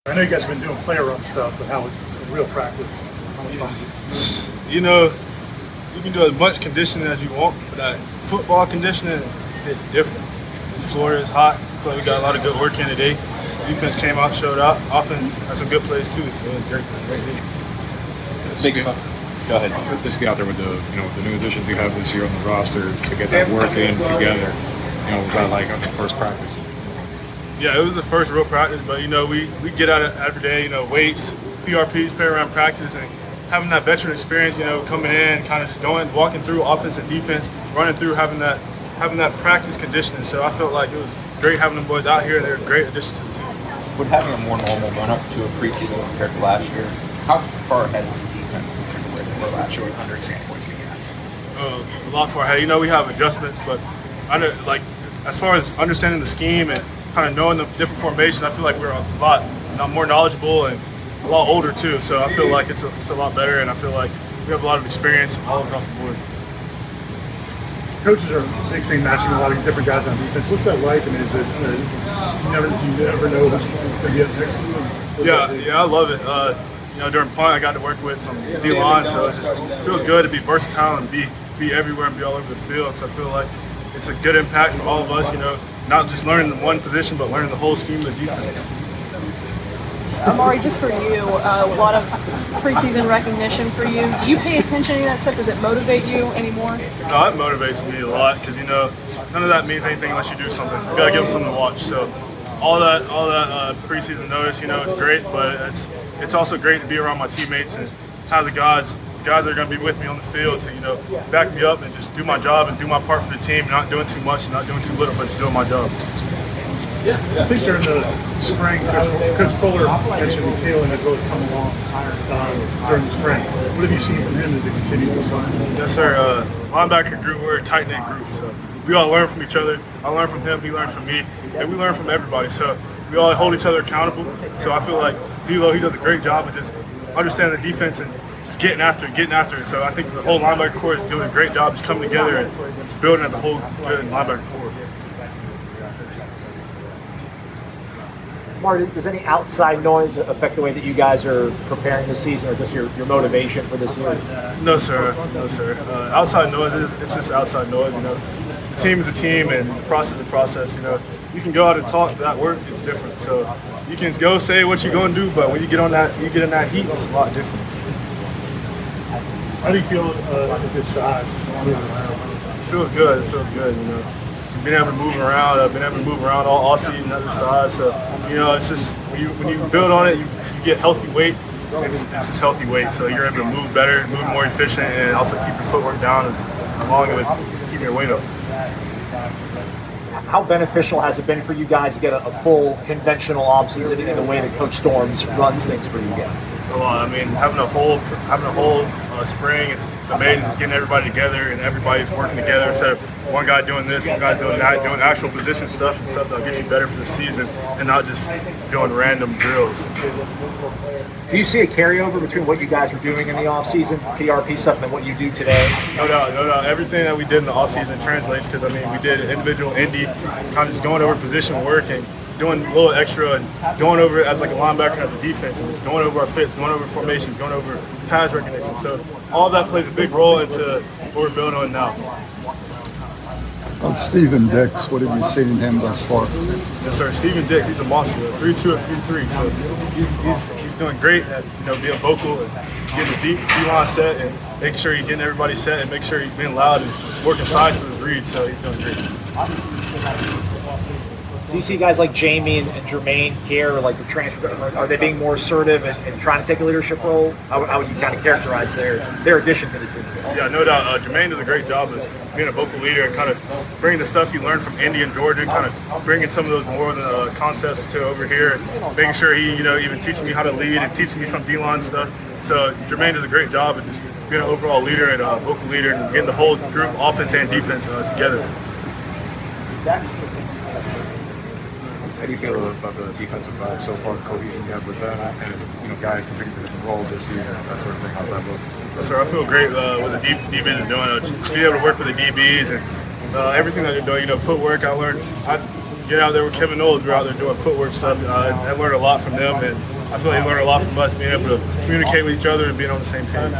I know you guys have been doing player run stuff, but how was real practice? How much fun was it? You know, you can do as much conditioning as you want, but that football conditioning is different. Florida is hot. I feel like we got a lot of good work in today. Defense came out, showed out. Offense had some good plays too, so it was great. Big fun. Go ahead. Just get out there with the new additions you have this year on the roster to get that work in together. Was that like on the first practice? Yeah, it was the first real practice, but we get out every day. Weights, PRPs, play around practice, and having that veteran experience. Coming in, kind of just walking through offense and defense, running through, having that practice conditioning. So I felt like it was great having them boys out here. They're a great addition to the team. With having a more normal run-up to a preseason compared to last year, how far ahead is the defense compared to where they were last year with understanding what's being asked? A lot far ahead. We have adjustments, but as far as understanding the scheme and kind of knowing the different formations, I feel like we're a lot more knowledgeable and a lot older too. So I feel like it's a lot better, and I feel like we have a lot of experience all across the board. Coaches are mixing, matching a lot of different guys on defense. What's that like? I mean, is it you never know who's going to be up next to you? Yeah, I love it. During punt, I got to work with some D-line, so it just feels good to be versatile and be everywhere and be all over the field. So I feel like it's a good impact for all of us. Not just learning one position, but learning the whole scheme of the defense. Amari, just for you, a lot of preseason recognition for you. Do you pay attention to any of that stuff? Does it motivate you anymore? No, it motivates me a lot because none of that means anything unless you do something. You gotta give them something to watch. So all that preseason notice, it's great, but it's also great to be around my teammates and have the guys that are going to be with me on the field to back me up and just do my job and do my part for the team. Not doing too much, not doing too little, but just doing my job. Yeah, I think during the spring, Coach Fuller mentioned Kalen had both come along during the spring. What have you seen from him as he continues this on? Yes, sir. Linebacker group, we're a tight-knit group, so we all learn from each other. I learn from him, he learns from me, and we learn from everybody. So we all hold each other accountable. So I feel like D-Lo, he does a great job of just understanding the defense and just getting after it. So I think the whole linebacker corps is doing a great job just coming together and just building as a whole good linebacker corps. Mark, does any outside noise affect the way that you guys are preparing this season, or just your motivation for this year? No, sir. Outside noise, it's just outside noise. The team is a team, and the process is a process. You can go out and talk, but that work is different. So you can go say what you're going to do, but when you get in that heat, it's a lot different. How do you feel at this size? It feels good. Being able to move around. I've been able to move around all season at this size. So it's just when you build on it, you get healthy weight. It's just healthy weight, so you're able to move better, move more efficient, and also keep your footwork down along with keeping your weight up. How beneficial has it been for you guys to get a full conventional offseason in the way that Coach Storms runs things for you guys? A lot. I mean, having a whole spring, it's amazing. It's getting everybody together and everybody's working together instead of one guy doing this, one guy doing that, doing actual position stuff and stuff that'll get you better for the season and not just doing random drills. Do you see a carryover between what you guys were doing in the offseason, PRP stuff, and what you do today? No doubt. Everything that we did in the offseason translates because, we did individual indie, kind of just going over position work and doing a little extra and going over it as like a linebacker as a defense and just going over our fits, going over formations, going over pass recognition. So all of that plays a big role into what we're building on now. On Steven Dix, what have you seen in him thus far? Yes, sir. Steven Dix, he's a monster, 3-2 and 3-3. So he's doing great at being vocal and getting the D-line set and making sure he's getting everybody set and making sure he's being loud and working sides for his reads. So he's doing great. Do you see guys like Jamie and Jermaine care, like the transfer? Are they being more assertive and trying to take a leadership role? How would you kind of characterize their addition to the team? Yeah, no doubt. Jermaine does a great job of being a vocal leader and kind of bringing the stuff he learned from Indy and Georgia, and kind of bringing some of those more of the concepts to over here, and making sure he, even teaching me how to lead and teaching me some D-line stuff. So Jermaine does a great job of just being an overall leader and a vocal leader and getting the whole group, offense and defense, together. How do you feel about the defensive back so far, the cohesion you have with them, and guys competing for different roles this season, that sort of thing? How's that look? Yes, sir. I feel great with the DBs are doing. Just being able to work with the DBs and everything that they're doing. Footwork. I get out there with Kevin Knowles. We're out there doing footwork stuff. I learned a lot from them, and I feel like they learn a lot from us, being able to communicate with each other and being on the same page.